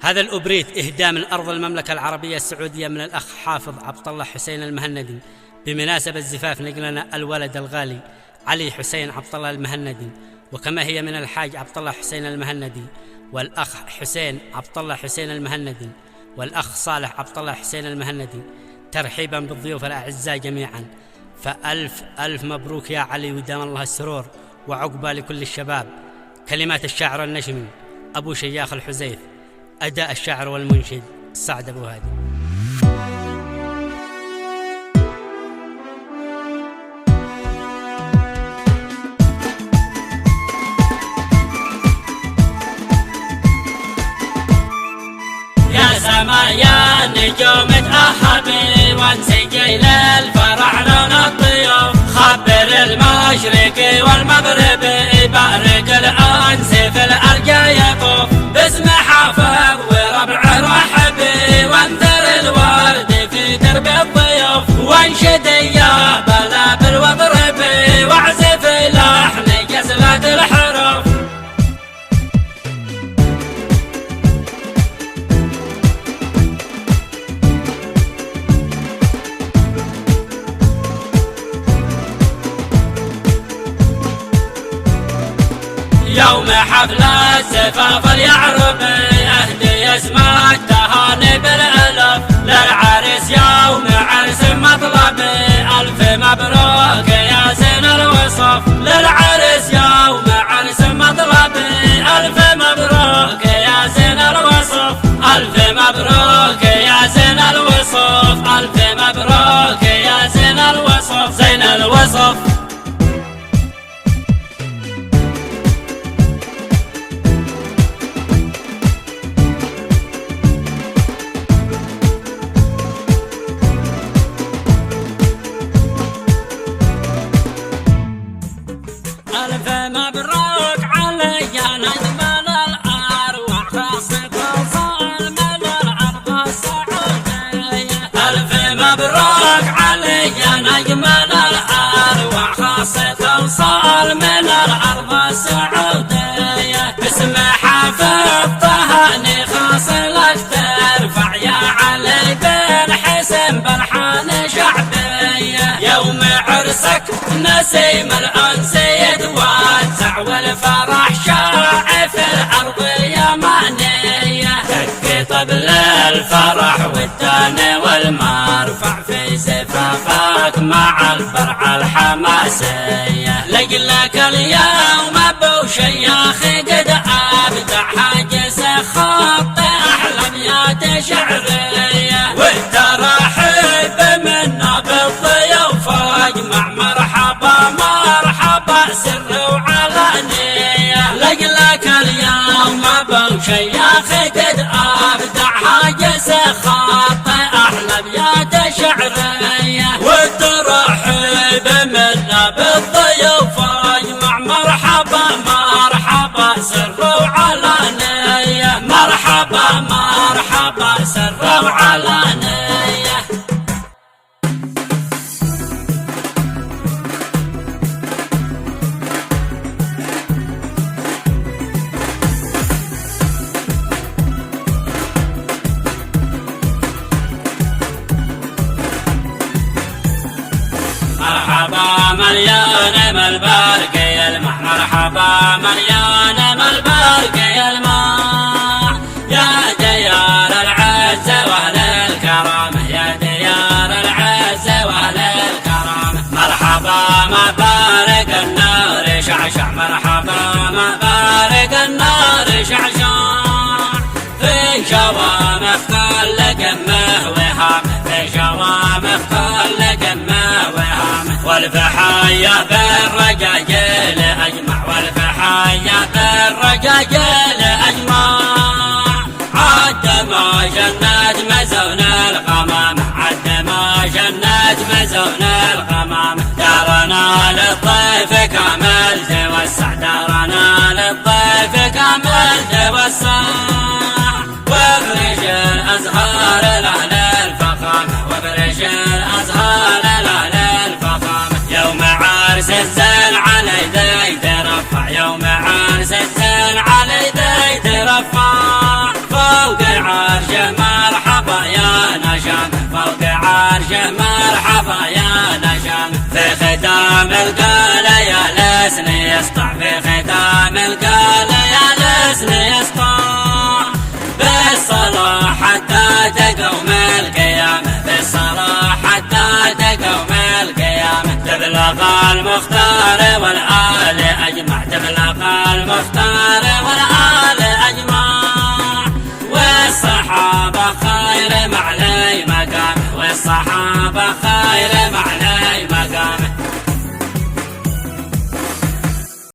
هذا الأوبريت إهداء من أرض المملكة العربية السعودية من الأخ حافظ عبد الله حسين المهندي بمناسبة زفاف نقلنا الولد الغالي علي حسين عبد الله المهندي، وكما هي من الحاج عبد الله حسين المهندي والأخ حسين عبد الله حسين المهندي والأخ صالح عبد الله حسين المهندي، ترحيبا بالضيوف الأعزاء جميعا. فألف ألف مبروك يا علي، ودام الله السرور وعقبى لكل الشباب. كلمات الشاعر النجمي أبو شياخ الحزيف، أداء الشاعر والمنشد سعد أبو هادي. يا سما يا نجوم تأهبي وانسقي للفرح لون الضيوف، خبر المشرق والمغرب بارك الأنس في الأرجاء يطوف، باسم حافظ وربع رحبي وانثر الورد في درب الضيوف، وانشد يا بلابل واضربي واعزف لحن جزلة الحروف. يوم حفل الزفاف اليعرب اهدي اسم التهاني بالالف، للعريس يوم عرس مطلب الف مبروك يا زين الوصف، للعريس يوم عرس مطلب الف مبروك يا زين الوصف، الف مبروك يا زين الوصف، الف مبروك يا زين الوصف، زين الوصف. ألف مبروك علي يا نجم الأرواح، خاصة توصل من الأرض السعودية. ألف مبروك علي يا نجم الأرواح، خاصة توصل من الأرض السعودية، باسم حافظ تهاني خاص لك ترفع يا علي بن حسن برحان شعبية، يوم عرسك نسيم الأنس يتوزع والفرح شاع في الأرض اليمانية، دق طبل الفرح والتاني والمرفع في زفافك مع الفرحة الحماسية، لقلك اليوم أبو شياخ قد أبدع حاجز خط أحلى أبيات شعرية، والترحيب منا بالضيوف أجمع مرحبا مرحبا سر وعلانية، لقلك اليوم أبو شياخ قد أبدع حاجز خط أحلى أبيات شعرية، والترحيب منا بالضيوف أجمع مرحبا مرحبا سر وعلانية، مرحبا مرحبا سر وعلانية. مرحبا مليان مالبارق يلمع، مرحبا مليان مالبارق يلمع، يا ديار العزة واهل الكرامة، يا ديار العزة واهل الكرامة، مرحبا مبارك النار شعشع، مرحبا مبارك النار شعشع، في شوامخ كل قمه وهامه، في شوامخ كل قمه وهامه، والفحايا بالرجاجيل أجمع، والفحايا بالرجاجيل أجمع، عد ما جنات مزون الغمامة، عد ما جنات مزون الغمامة، دارنا للضيف كامل توسع، دارنا للضيف كامل توسع، وافرش الأزهار لأهل الفخامة، وافرش الأزهار لأهل الفخامة، يوم عرس الزين على يدي ترفع، يوم عرس الزين على يدي ترفع، فوق تملق المختار والآل أجمع تملق المختار والآل أجمع والصحابة خير معلي مقام والصحابة خير معلي مقام